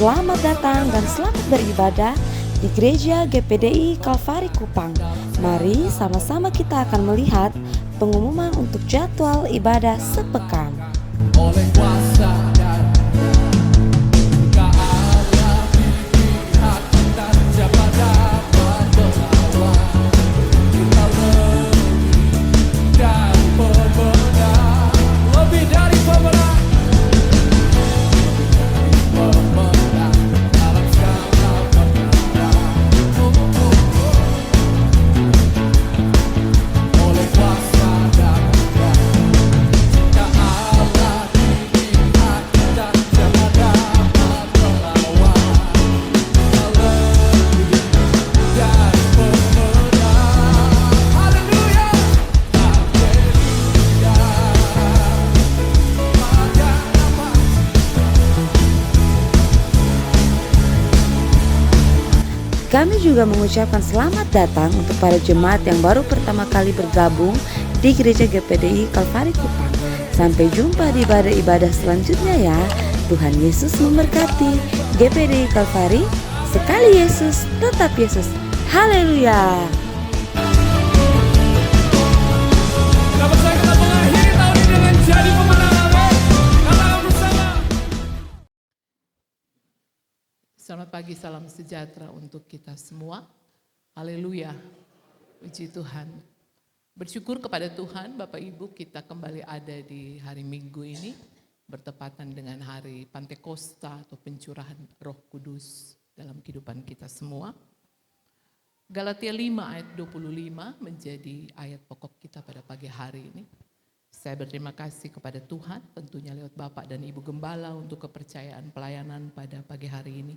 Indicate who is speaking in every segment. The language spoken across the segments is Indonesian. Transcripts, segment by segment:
Speaker 1: Selamat datang dan selamat beribadah di Gereja GPDI Kalvari Kupang. Mari sama-sama kita akan melihat pengumuman untuk jadwal ibadah sepekan.
Speaker 2: Oleh kuasa dan Allah di pihak kita, siapa dapat melawan? Kita lebih dari pemenang, lebih dari pemenang, pemenang dalam segala perkara. Oleh kuasa dan jika Allah di pihak kita, siapa dapat melawan? Kita lebih dari pemenang. Haleluya, haleluya. Pada nama
Speaker 1: Kami juga mengucapkan selamat datang untuk para jemaat yang baru pertama kali bergabung di Gereja GPDI Kalvari Kupang. Sampai jumpa di ibadah-ibadah selanjutnya ya. Tuhan Yesus memberkati. GPDI Kalvari, sekali Yesus, tetap Yesus. Haleluya.
Speaker 2: Dapat saya kita mengakhiri tahun ini dengan jadi pemenang. Amin. Katakan bersama.
Speaker 3: Selamat pagi, salam sejahtera untuk kita semua. Haleluya, puji Tuhan. Bersyukur kepada Tuhan, Bapak Ibu, kita kembali ada di hari Minggu ini, bertepatan dengan hari Pantekosta atau pencurahan Roh Kudus dalam kehidupan kita semua. Galatia 5 ayat 25 menjadi ayat pokok kita pada pagi hari ini. Saya berterima kasih kepada Tuhan, tentunya lewat Bapak dan Ibu Gembala untuk kepercayaan pelayanan pada pagi hari ini.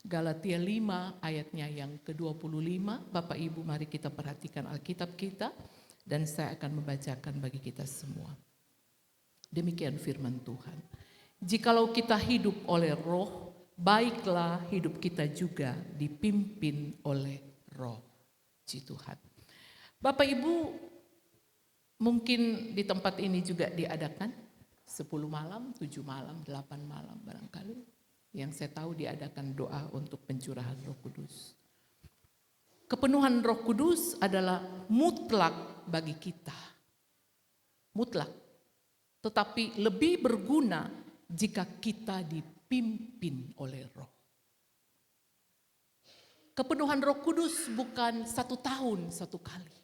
Speaker 3: Galatia 5 ayatnya yang ke-25, Bapak Ibu mari kita perhatikan Alkitab kita dan saya akan membacakan bagi kita semua. Demikian firman Tuhan. Jikalau kita hidup oleh roh, baiklah hidup kita juga dipimpin oleh roh. Puji Tuhan. Bapak Ibu, mungkin di tempat ini juga diadakan 10 malam, 7 malam, 8 malam barangkali. Yang saya tahu diadakan doa untuk pencurahan Roh Kudus. Kepenuhan Roh Kudus adalah mutlak bagi kita. Mutlak. Tetapi lebih berguna jika kita dipimpin oleh Roh. Kepenuhan Roh Kudus bukan 1 tahun 1 kali.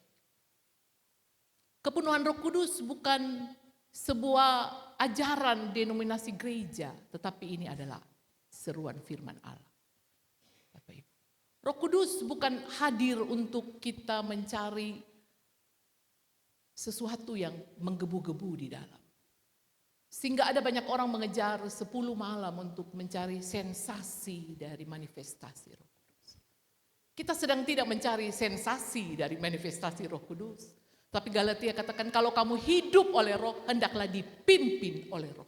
Speaker 3: Kepenuhan Roh Kudus bukan sebuah ajaran denominasi gereja, tetapi ini adalah seruan firman Allah. Bapak Ibu. Roh Kudus bukan hadir untuk kita mencari sesuatu yang menggebu-gebu di dalam. Sehingga ada banyak orang mengejar 10 malam untuk mencari sensasi dari manifestasi Roh Kudus. Kita sedang tidak mencari sensasi dari manifestasi Roh Kudus. Tapi Galatia katakan kalau kamu hidup oleh roh, hendaklah dipimpin oleh roh.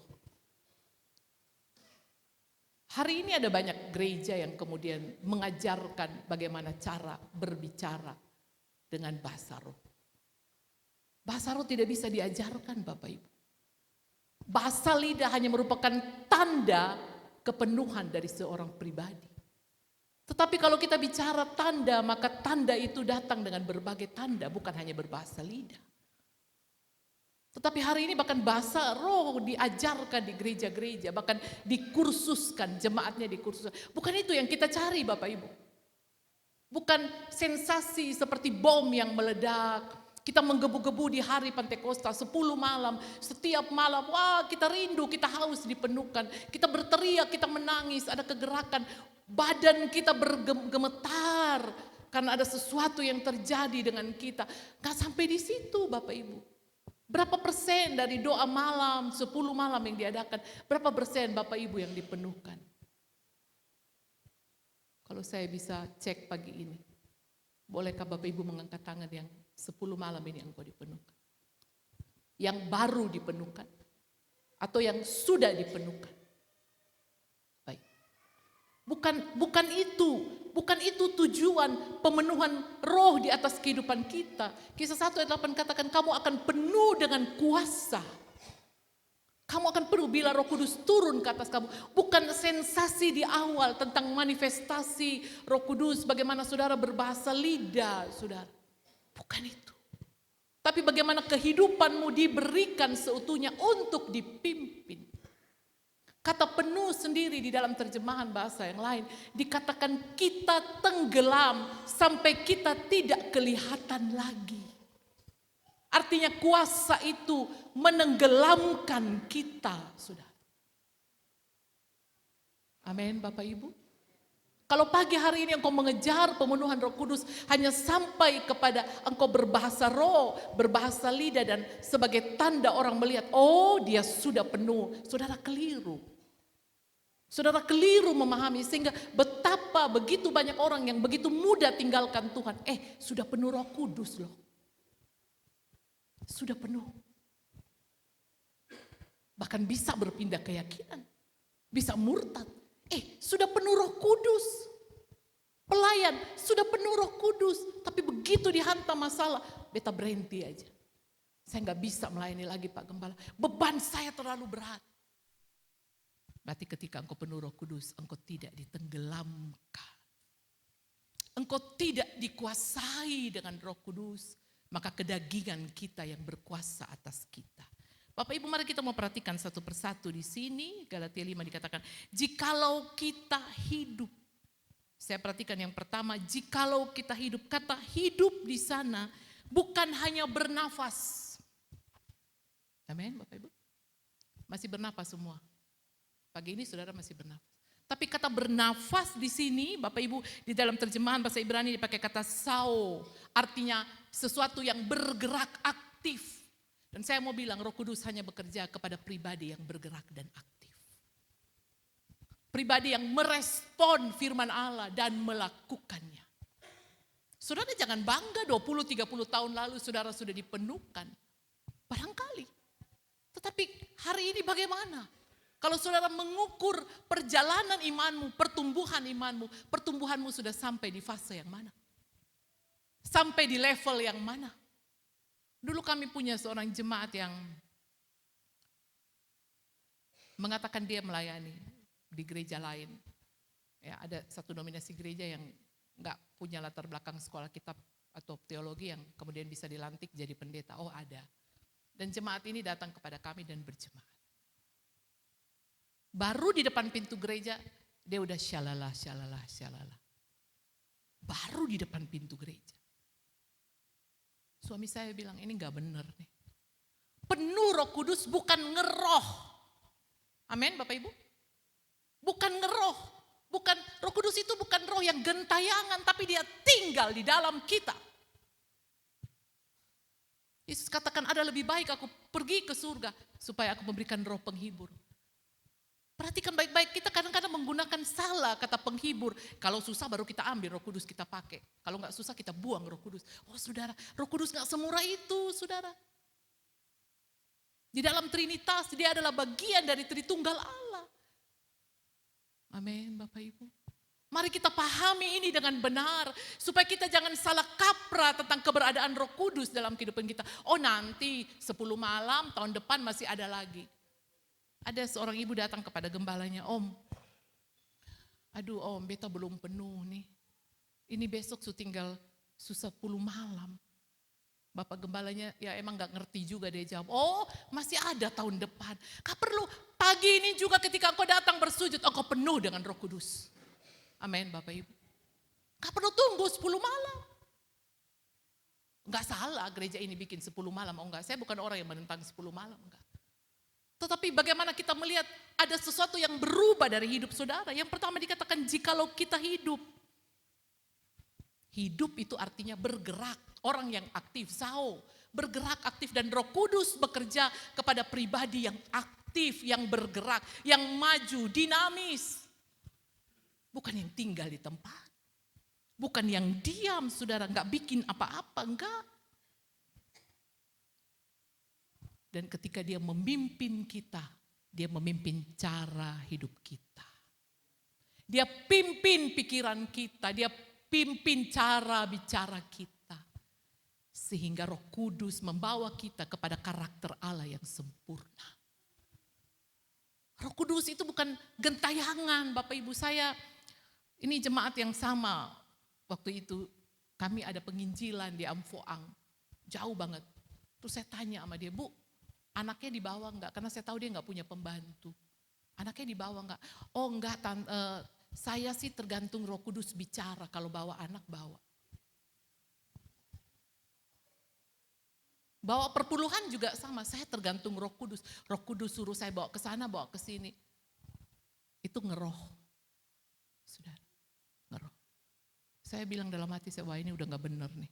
Speaker 3: Hari ini ada banyak gereja yang kemudian mengajarkan bagaimana cara berbicara dengan bahasa roh. Bahasa roh tidak bisa diajarkan Bapak Ibu. Bahasa lidah hanya merupakan tanda kepenuhan dari seorang pribadi. Tetapi kalau kita bicara tanda, maka tanda itu datang dengan berbagai tanda, bukan hanya berbahasa lidah. Tetapi hari ini bahkan bahasa roh diajarkan di gereja-gereja, bahkan dikursuskan, jemaatnya dikursuskan. Bukan itu yang kita cari Bapak Ibu. Bukan sensasi seperti bom yang meledak. Kita menggebu-gebu di hari Pantekosta 10 malam, setiap malam, wah kita rindu, kita haus dipenuhkan. Kita berteriak, kita menangis, ada kegerakan. Badan kita bergemetar karena ada sesuatu yang terjadi dengan kita. Gak sampai di situ Bapak Ibu. Berapa persen dari doa malam, 10 malam yang diadakan, berapa persen Bapak Ibu yang dipenuhkan? Kalau saya bisa cek pagi ini, bolehkah Bapak Ibu mengangkat tangan yang 10 malam ini engkau dipenuhkan? Yang baru dipenuhkan? Atau yang sudah dipenuhkan? Baik. Bukan itu tujuan pemenuhan roh di atas kehidupan kita. Kisah 1 ayat 8 katakan kamu akan penuh dengan kuasa. Kamu akan penuh bila Roh Kudus turun ke atas kamu. Bukan sensasi di awal tentang manifestasi Roh Kudus, bagaimana saudara berbahasa lidah, saudara. Bukan itu. Tapi bagaimana kehidupanmu diberikan seutuhnya untuk dipimpin. Kata penuh sendiri di dalam terjemahan bahasa yang lain, dikatakan kita tenggelam sampai kita tidak kelihatan lagi. Artinya kuasa itu menenggelamkan kita, saudara. Amin, Bapak Ibu. Kalau pagi hari ini engkau mengejar pemenuhan Roh Kudus hanya sampai kepada engkau berbahasa roh, berbahasa lidah dan sebagai tanda orang melihat, oh dia sudah penuh. Saudara keliru. Saudara keliru memahami sehingga betapa begitu banyak orang yang begitu mudah tinggalkan Tuhan. Sudah penuh Roh Kudus loh. Sudah penuh. Bahkan bisa berpindah keyakinan. Bisa murtad. Sudah penuh Roh Kudus. Pelayan sudah penuh Roh Kudus. Tapi begitu dihantam masalah, beta berhenti aja. Saya nggak bisa melayani lagi Pak Gembala. Beban saya terlalu berat. Berarti ketika engkau penuh Roh Kudus, engkau tidak ditenggelamkan. Engkau tidak dikuasai dengan Roh Kudus. Maka kedagingan kita yang berkuasa atas kita. Bapak Ibu, mari kita mau perhatikan satu persatu di sini. Galatia 5 dikatakan, jikalau kita hidup. Saya perhatikan yang pertama, jikalau kita hidup. Kata hidup di sana bukan hanya bernafas. Amin, Bapak Ibu. Masih bernafas semua. Pagi ini saudara masih bernafas. Tapi kata bernafas di sini, Bapak Ibu, di dalam terjemahan bahasa Ibrani dipakai kata sao. Artinya sesuatu yang bergerak aktif. Dan saya mau bilang Roh Kudus hanya bekerja kepada pribadi yang bergerak dan aktif. Pribadi yang merespon firman Allah dan melakukannya. Saudara jangan bangga 20-30 tahun lalu saudara sudah dipenuhkan. Barangkali. Tetapi hari ini bagaimana? Kalau saudara mengukur perjalanan imanmu, pertumbuhanmu sudah sampai di fase yang mana? Sampai di level yang mana? Dulu kami punya seorang jemaat yang mengatakan dia melayani di gereja lain. Ya, ada satu nominasi gereja yang enggak punya latar belakang sekolah kitab atau teologi yang kemudian bisa dilantik jadi pendeta. Oh ada. Dan jemaat ini datang kepada kami dan berjemaat. Baru di depan pintu gereja, dia udah syalalah. Baru di depan pintu gereja. Suami saya bilang, ini gak bener nih. Penuh Roh Kudus bukan ngeroh. Amin Bapak Ibu. Bukan ngeroh. Roh Kudus itu bukan roh yang gentayangan, tapi dia tinggal di dalam kita. Yesus katakan ada lebih baik aku pergi ke surga, supaya aku memberikan roh penghibur. Perhatikan baik-baik, kita kadang-kadang menggunakan salah kata penghibur. Kalau susah baru kita ambil Roh Kudus kita pakai. Kalau gak susah kita buang Roh Kudus. Oh saudara, Roh Kudus gak semurah itu saudara. Di dalam Trinitas dia adalah bagian dari Tritunggal Allah. Amin Bapak Ibu. Mari kita pahami ini dengan benar. Supaya kita jangan salah kaprah tentang keberadaan Roh Kudus dalam kehidupan kita. Oh nanti 10 malam tahun depan masih ada lagi. Ada seorang ibu datang kepada gembalanya, Om, aduh Om, beta belum penuh nih. Ini besok tinggal 10 malam. Bapak gembalanya ya emang gak ngerti juga, dia jawab, oh masih ada tahun depan. Gak perlu, pagi ini juga ketika engkau datang bersujud, engkau penuh dengan Roh Kudus. Amin Bapak Ibu. Gak perlu tunggu 10 malam. Gak salah gereja ini bikin 10 malam, oh enggak, saya bukan orang yang menentang 10 malam, enggak. Tetapi bagaimana kita melihat ada sesuatu yang berubah dari hidup saudara. Yang pertama dikatakan jikalau kita hidup. Hidup itu artinya bergerak. Orang yang aktif, sao. Bergerak aktif dan Roh Kudus bekerja kepada pribadi yang aktif, yang bergerak, yang maju, dinamis. Bukan yang tinggal di tempat. Bukan yang diam saudara, gak bikin apa-apa, enggak. Dan ketika dia memimpin kita, dia memimpin cara hidup kita. Dia pimpin pikiran kita, dia pimpin cara bicara kita. Sehingga Roh Kudus membawa kita kepada karakter Allah yang sempurna. Roh Kudus itu bukan gentayangan, Bapak Ibu saya. Ini jemaat yang sama. Waktu itu kami ada penginjilan di Amfoang. Jauh banget. Terus saya tanya sama dia, Bu, anaknya dibawa enggak? Karena saya tahu dia enggak punya pembantu. Anaknya dibawa enggak? Oh enggak, saya sih tergantung Roh Kudus bicara. Kalau bawa anak, bawa. Bawa perpuluhan juga sama, saya tergantung Roh Kudus. Roh Kudus suruh saya bawa ke sana, bawa ke sini. Itu ngeroh. Saudara, ngeroh. Saya bilang dalam hati saya, wah ini udah gak bener nih.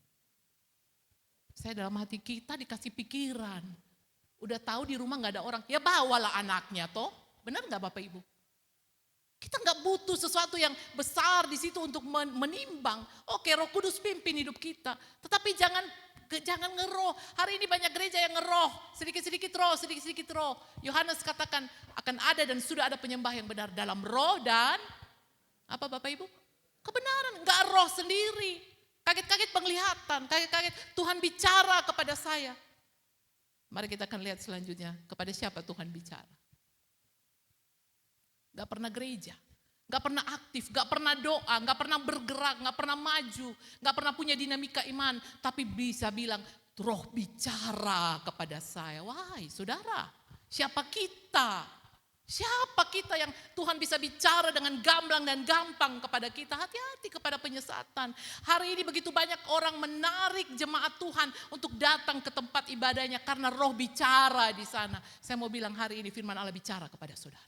Speaker 3: Saya dalam hati, kita dikasih pikiran. Udah tahu di rumah gak ada orang, ya bawalah anaknya toh. Benar gak Bapak Ibu? Kita gak butuh sesuatu yang besar di situ untuk menimbang. Oke, Roh Kudus pimpin hidup kita. Tetapi jangan ngeroh. Hari ini banyak gereja yang ngeroh. Sedikit-sedikit roh, sedikit-sedikit roh. Yohanes katakan akan ada dan sudah ada penyembah yang benar dalam roh dan apa Bapak Ibu? Kebenaran, enggak roh sendiri. Kaget-kaget penglihatan, kaget-kaget Tuhan bicara kepada saya. Mari kita akan lihat selanjutnya kepada siapa Tuhan bicara. Gak pernah gereja, gak pernah aktif, gak pernah doa, gak pernah bergerak, gak pernah maju, gak pernah punya dinamika iman. Tapi bisa bilang, roh bicara kepada saya. Wahai saudara, siapa kita? Siapa kita yang Tuhan bisa bicara dengan gamblang dan gampang kepada kita? Hati-hati kepada penyesatan. Hari ini begitu banyak orang menarik jemaat Tuhan untuk datang ke tempat ibadahnya karena roh bicara di sana. Saya mau bilang hari ini firman Allah bicara kepada saudara.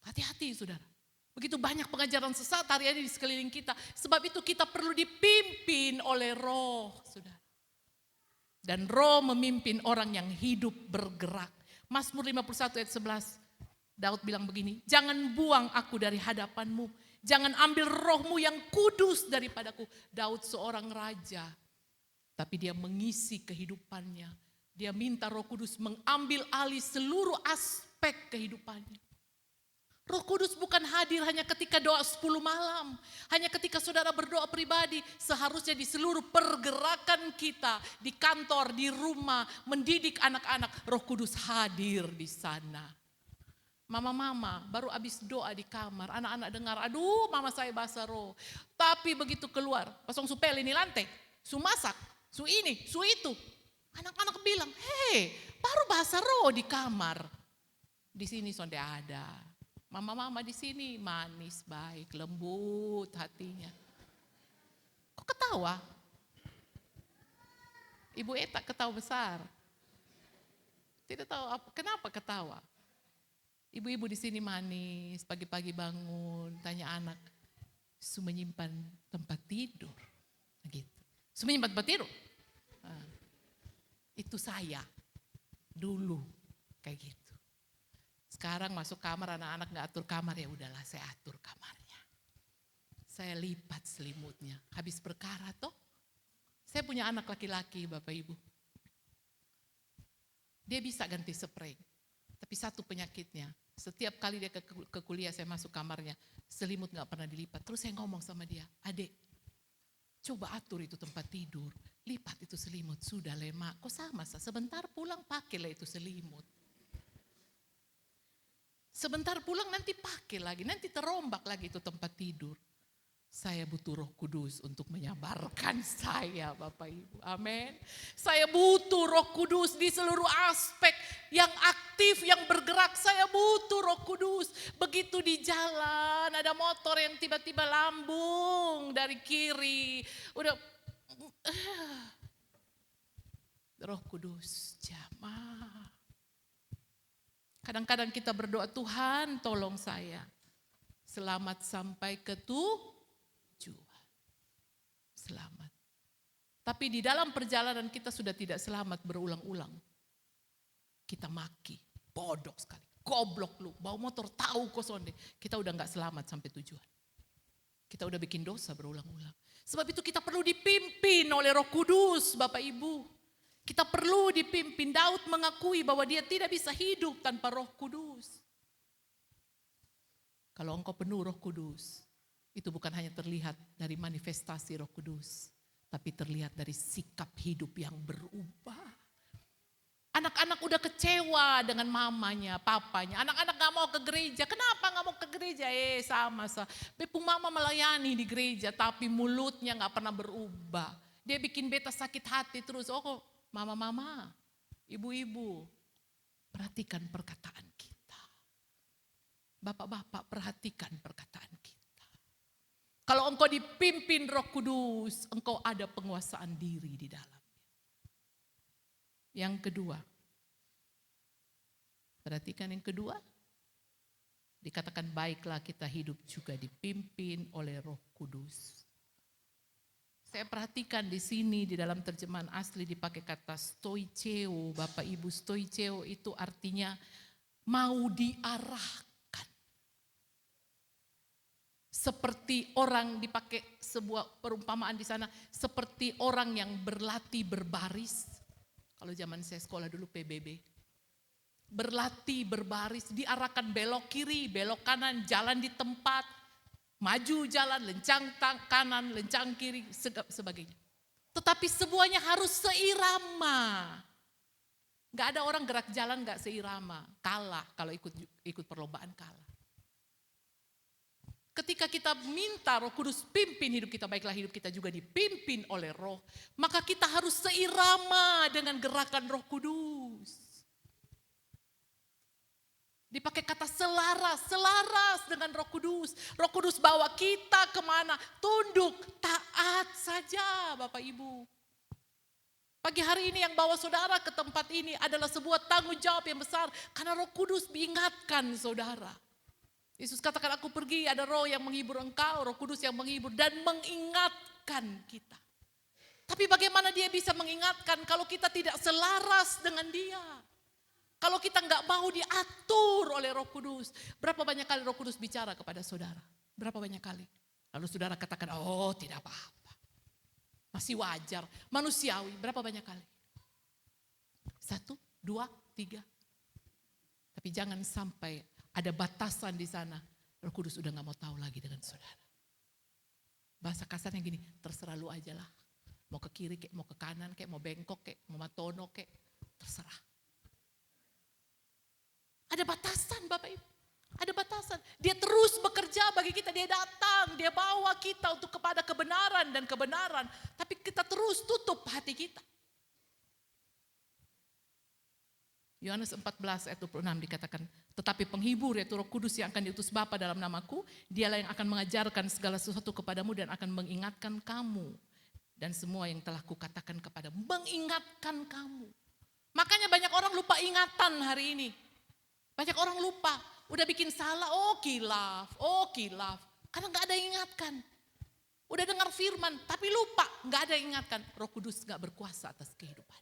Speaker 3: Hati-hati saudara. Begitu banyak pengajaran sesat hari ini di sekeliling kita. Sebab itu kita perlu dipimpin oleh roh saudara. Dan roh memimpin orang yang hidup bergerak. Mazmur 51 ayat 11. Daud bilang begini, jangan buang aku dari hadapanmu. Jangan ambil rohmu yang kudus daripadaku. Daud seorang raja. Tapi dia mengisi kehidupannya. Dia minta Roh Kudus mengambil alih seluruh aspek kehidupannya. Roh Kudus bukan hadir hanya ketika doa 10 malam. Hanya ketika saudara berdoa pribadi. Seharusnya di seluruh pergerakan kita. Di kantor, di rumah, mendidik anak-anak. Roh Kudus hadir di sana. Mama-mama baru habis doa di kamar. Anak-anak dengar, aduh mama saya basah roh. Tapi begitu keluar, pasang supel ini lantai. Su masak, su ini, su itu. Anak-anak bilang, hei baru basah roh di kamar. Di sini sonde ada. Mama-mama di sini manis, baik, lembut hatinya. Kok ketawa? Ibu Eta ketawa besar. Tidak tahu apa, kenapa ketawa. Ibu-ibu di sini manis, pagi-pagi bangun, tanya anak, su menyimpan tempat tidur, gitu. Su menyimpan tempat tidur. Nah, itu saya dulu kayak gitu. Sekarang masuk kamar anak-anak gak atur kamar, ya udahlah saya atur kamarnya. Saya lipat selimutnya. Habis perkara toh. Saya punya anak laki-laki Bapak Ibu. Dia bisa ganti spray. Tapi satu penyakitnya. Setiap kali dia ke kuliah saya masuk kamarnya. Selimut gak pernah dilipat. Terus saya ngomong sama dia. Adek, coba atur itu tempat tidur. Lipat itu selimut. Sudah lemak. Kok sama? Sebentar pulang pakailah itu selimut. Sebentar pulang nanti pakai lagi, nanti terombak lagi itu tempat tidur. Saya butuh Roh Kudus untuk menyabarkan saya Bapak Ibu. Amin. Saya butuh Roh Kudus di seluruh aspek yang aktif, yang bergerak. Saya butuh Roh Kudus. Begitu di jalan ada motor yang tiba-tiba lambung dari kiri. Udah Roh Kudus jamaah. Kadang-kadang kita berdoa, Tuhan tolong saya. Selamat sampai ke tujuan. Selamat. Tapi di dalam perjalanan kita sudah tidak selamat berulang-ulang. Kita maki, bodoh sekali. Goblok lu, bawa motor tahu kok sonde. Kita udah gak selamat sampai tujuan. Kita udah bikin dosa berulang-ulang. Sebab itu kita perlu dipimpin oleh Roh Kudus Bapak Ibu. Kita perlu dipimpin. Daud mengakui bahwa dia tidak bisa hidup tanpa Roh Kudus. Kalau engkau penuh Roh Kudus, itu bukan hanya terlihat dari manifestasi Roh Kudus, tapi terlihat dari sikap hidup yang berubah. Anak Anak-anak udah kecewa dengan mamanya, papanya. Anak-anak gak mau ke gereja. Kenapa gak mau ke gereja? Sama. Bepung mama melayani di gereja tapi mulutnya gak pernah berubah. Dia bikin beta sakit hati terus. Oh mama-mama, ibu-ibu, perhatikan perkataan kita. Bapak-bapak, perhatikan perkataan kita. Kalau engkau dipimpin Roh Kudus, engkau ada penguasaan diri di dalam. Yang kedua, perhatikan yang kedua, dikatakan baiklah kita hidup juga dipimpin oleh Roh Kudus. Saya perhatikan di sini di dalam terjemahan asli dipakai kata stoicheo, Bapak Ibu. Stoicheo itu artinya mau diarahkan. Seperti orang, dipakai sebuah perumpamaan di sana, seperti orang yang berlatih berbaris. Kalau zaman saya sekolah dulu PBB. Berlatih berbaris, diarahkan belok kiri, belok kanan, jalan di tempat, maju jalan, lencang kanan, lencang kiri, sebagainya. Tetapi semuanya harus seirama. Gak ada orang gerak jalan gak seirama, kalah kalau ikut perlombaan kalah. Ketika kita minta Roh Kudus pimpin hidup kita, baiklah hidup kita juga dipimpin oleh Roh, maka kita harus seirama dengan gerakan Roh Kudus. Dipakai kata selaras dengan Roh Kudus. Roh Kudus bawa kita kemana? Tunduk, taat saja Bapak Ibu. Pagi hari ini yang bawa saudara ke tempat ini adalah sebuah tanggung jawab yang besar. Karena Roh Kudus diingatkan saudara. Yesus katakan aku pergi, ada roh yang menghibur engkau, Roh Kudus yang menghibur dan mengingatkan kita. Tapi bagaimana dia bisa mengingatkan kalau kita tidak selaras dengan dia? Kalau kita nggak mau diatur oleh Roh Kudus. Berapa banyak kali Roh Kudus bicara kepada saudara? Berapa banyak kali? Lalu saudara katakan, oh tidak apa-apa. Masih wajar, manusiawi. Berapa banyak kali? 1, 2, 3. Tapi jangan sampai ada batasan di sana. Roh Kudus udah gak mau tahu lagi dengan saudara. Bahasa kasarnya gini, terserah lu aja lah. Mau ke kiri kek, mau ke kanan kek, mau bengkok kek, mau matono kek, terserah. Ada batasan Bapak Ibu. Ada batasan. Dia terus bekerja bagi kita, dia datang, dia bawa kita untuk kepada kebenaran dan kebenaran. Tapi kita terus tutup hati kita. Yohanes 14 ayat 26 dikatakan, tetapi penghibur yaitu Roh Kudus yang akan diutus Bapa dalam namaku, dialah yang akan mengajarkan segala sesuatu kepadamu dan akan mengingatkan kamu. Dan semua yang telah kukatakan kepadamu, mengingatkan kamu. Makanya banyak orang lupa ingatan hari ini. Banyak orang lupa, udah bikin salah, oh kilaf. Karena gak ada yang ingatkan. Udah dengar firman, tapi lupa, gak ada yang ingatkan. Roh Kudus gak berkuasa atas kehidupan.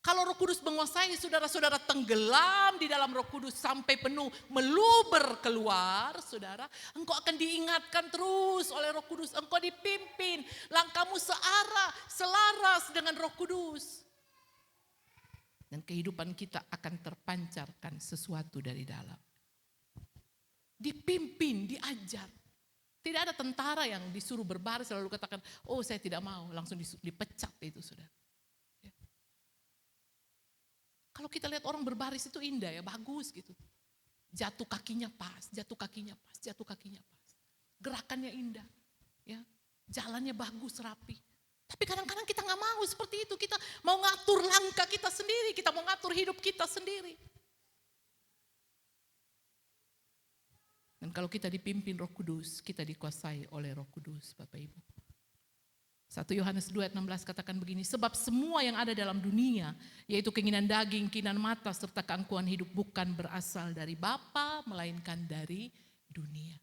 Speaker 3: Kalau Roh Kudus menguasai, saudara-saudara tenggelam di dalam Roh Kudus sampai penuh, meluber keluar, saudara, engkau akan diingatkan terus oleh Roh Kudus, engkau dipimpin, langkahmu searah, selaras dengan Roh Kudus. Dan kehidupan kita akan terpancarkan sesuatu dari dalam. Dipimpin, diajar. Tidak ada tentara yang disuruh berbaris lalu katakan, oh saya tidak mau, langsung dipecat itu saudara. Kalau kita lihat orang berbaris itu indah ya, bagus gitu. Jatuh kakinya pas, jatuh kakinya pas, jatuh kakinya pas. Gerakannya indah, ya, jalannya bagus, rapi. Tapi kadang-kadang kita nggak mau seperti itu. Kita mau ngatur langkah kita sendiri, kita mau ngatur hidup kita sendiri. Dan kalau kita dipimpin Roh Kudus, kita dikuasai oleh Roh Kudus, Bapak Ibu. 1 Yohanes 2 ayat 16 katakan begini, sebab semua yang ada dalam dunia, yaitu keinginan daging, keinginan mata, serta keangkuhan hidup bukan berasal dari Bapa, melainkan dari dunia.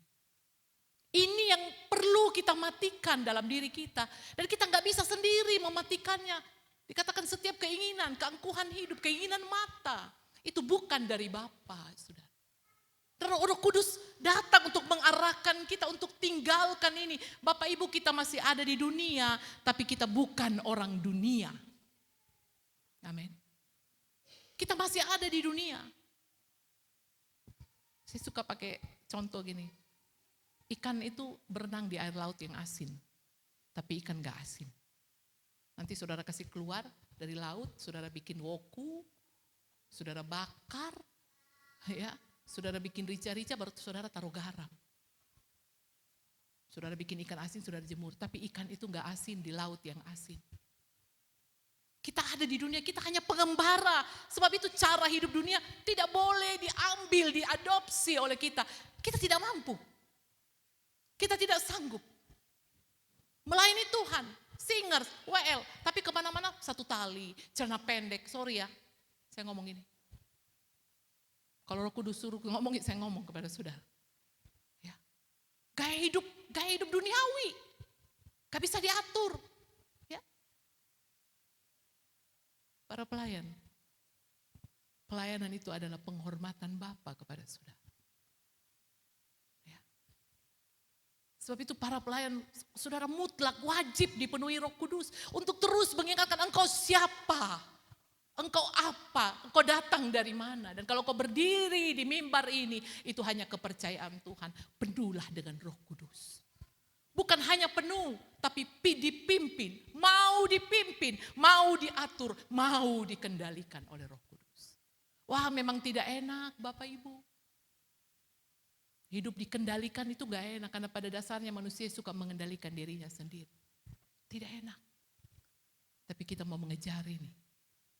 Speaker 3: Ini yang perlu kita matikan dalam diri kita. Dan kita gak bisa sendiri mematikannya. Dikatakan setiap keinginan, keangkuhan hidup, keinginan mata, itu bukan dari Bapa, saudara. Roh Kudus datang untuk mengarahkan kita untuk tinggalkan ini. Bapak Ibu, kita masih ada di dunia, tapi kita bukan orang dunia. Amin. Kita masih ada di dunia. Saya suka pakai contoh gini. Ikan itu berenang di air laut yang asin, tapi ikan gak asin. Nanti saudara kasih keluar, dari laut, saudara bikin woku, saudara bakar, ya, saudara bikin rica-rica, baru saudara taruh garam. Saudara bikin ikan asin, saudara jemur, tapi ikan itu enggak asin di laut yang asin. Kita ada di dunia, kita hanya pengembara. Sebab itu cara hidup dunia tidak boleh diambil, diadopsi oleh kita. Kita tidak mampu. Kita tidak sanggup. Melayani Tuhan, singers, WL, tapi kemana-mana satu tali, celana pendek, sorry ya, saya ngomong ini. Kalau Roh Kudus suruh ngomongin, saya ngomong kepada saudara. Ya. Gaya hidup duniawi, gak bisa diatur. Ya. Para pelayanan itu adalah penghormatan Bapa kepada saudara. Sebab itu para pelayan, saudara mutlak wajib dipenuhi Roh Kudus untuk terus mengingatkan engkau siapa, engkau apa, engkau datang dari mana. Dan kalau kau berdiri di mimbar ini, itu hanya kepercayaan Tuhan. Penuhlah dengan Roh Kudus. Bukan hanya penuh, tapi dipimpin, mau diatur, mau dikendalikan oleh Roh Kudus. Wah, memang tidak enak Bapak Ibu. Hidup dikendalikan itu gak enak, karena pada dasarnya manusia suka mengendalikan dirinya sendiri. Tidak enak. Tapi kita mau mengejar ini,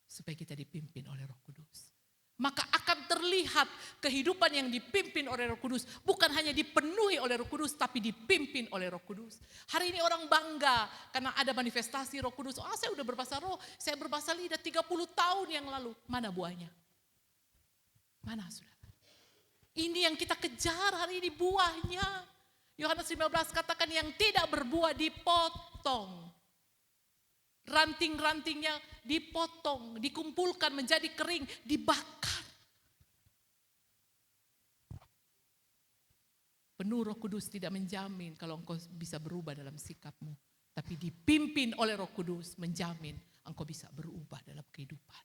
Speaker 3: supaya kita dipimpin oleh Roh Kudus. Maka akan terlihat kehidupan yang dipimpin oleh Roh Kudus, bukan hanya dipenuhi oleh Roh Kudus, tapi dipimpin oleh Roh Kudus. Hari ini orang bangga, karena ada manifestasi Roh Kudus. Saya udah berbahasa roh, saya berbahasa lidah 30 tahun yang lalu. Mana buahnya? Mana sudah? Ini yang kita kejar hari ini, buahnya. Yohanes 15 katakan yang tidak berbuah dipotong. Ranting-rantingnya dipotong, dikumpulkan menjadi kering, dibakar. Penuh Roh Kudus tidak menjamin kalau engkau bisa berubah dalam sikapmu. Tapi dipimpin oleh Roh Kudus menjamin engkau bisa berubah dalam kehidupan.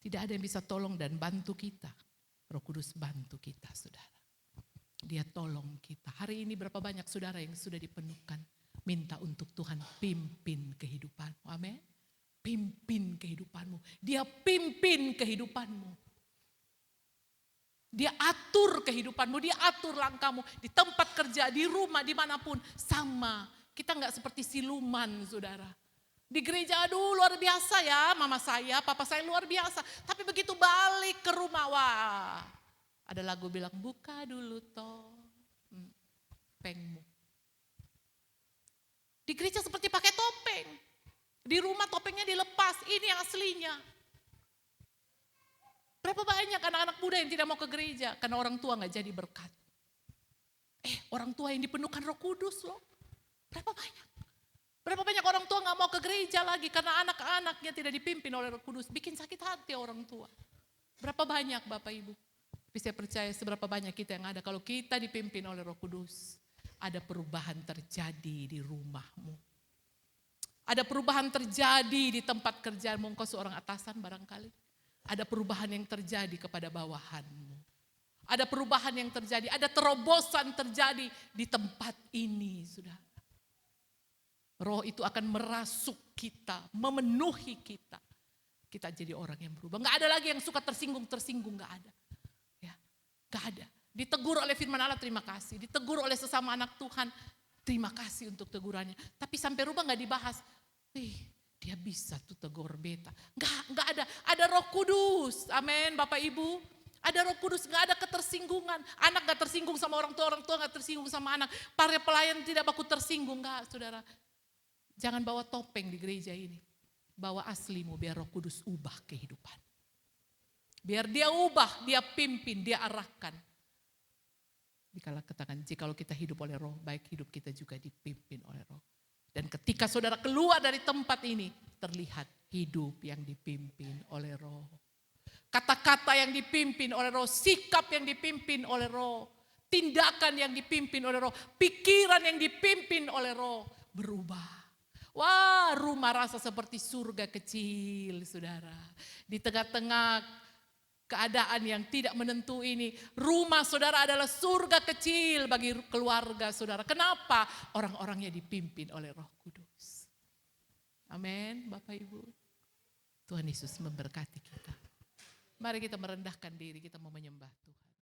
Speaker 3: Tidak ada yang bisa tolong dan bantu kita. Roh Kudus bantu kita, saudara. Dia tolong kita. Hari ini berapa banyak saudara yang sudah dipenuhkan. Minta untuk Tuhan pimpin kehidupanmu. Amin. Pimpin kehidupanmu. Dia pimpin kehidupanmu. Dia atur kehidupanmu. Dia atur langkahmu. Di tempat kerja, di rumah, dimanapun. Sama. Kita gak seperti siluman, saudara. Di gereja aduh luar biasa ya, mama saya, papa saya luar biasa. Tapi begitu balik ke rumah, wah. Ada lagu bilang, buka dulu topengmu. Di gereja seperti pakai topeng. Di rumah topengnya dilepas, ini yang aslinya. Berapa banyak anak-anak muda yang tidak mau ke gereja karena orang tua gak jadi berkat. Orang tua yang dipenuhkan Roh Kudus loh. Berapa banyak? Berapa banyak orang tua gak mau ke gereja lagi karena anak-anaknya tidak dipimpin oleh Roh Kudus. Bikin sakit hati orang tua. Berapa banyak Bapak Ibu? Tapi saya percaya seberapa banyak kita yang ada. Kalau kita dipimpin oleh Roh Kudus, ada perubahan terjadi di rumahmu. Ada perubahan terjadi di tempat kerjaanmu. Engkau seorang atasan barangkali. Ada perubahan yang terjadi kepada bawahanmu. Ada perubahan yang terjadi. Ada terobosan terjadi di tempat ini, sudah. Roh itu akan merasuk kita, memenuhi kita. Kita jadi orang yang berubah. Gak ada lagi yang suka tersinggung, gak ada. Ya, gak ada. Ditegur oleh firman Allah, terima kasih. Ditegur oleh sesama anak Tuhan, terima kasih untuk tegurannya. Tapi sampai rubah gak dibahas. Dia bisa tuh tegur beta. Gak ada. Ada Roh Kudus, amin Bapak Ibu. Ada Roh Kudus, gak ada ketersinggungan. Anak gak tersinggung sama orang tua gak tersinggung sama anak. Para pelayan tidak baku tersinggung, gak saudara. Jangan bawa topeng di gereja ini. Bawa aslimu biar Roh Kudus ubah kehidupan. Biar dia ubah, dia pimpin, dia arahkan. Dikala katakan, jikalau kita hidup oleh Roh, baik hidup kita juga dipimpin oleh Roh. Dan ketika saudara keluar dari tempat ini, terlihat hidup yang dipimpin oleh Roh. Kata-kata yang dipimpin oleh Roh, sikap yang dipimpin oleh Roh, tindakan yang dipimpin oleh Roh, pikiran yang dipimpin oleh Roh, berubah. Wah, rumah rasa seperti surga kecil, saudara. Di tengah-tengah keadaan yang tidak menentu ini, rumah saudara adalah surga kecil bagi keluarga saudara. Kenapa? Orang-orangnya dipimpin oleh Roh Kudus. Amin, Bapak Ibu. Tuhan Yesus memberkati kita. Mari kita merendahkan diri, kita mau menyembah Tuhan.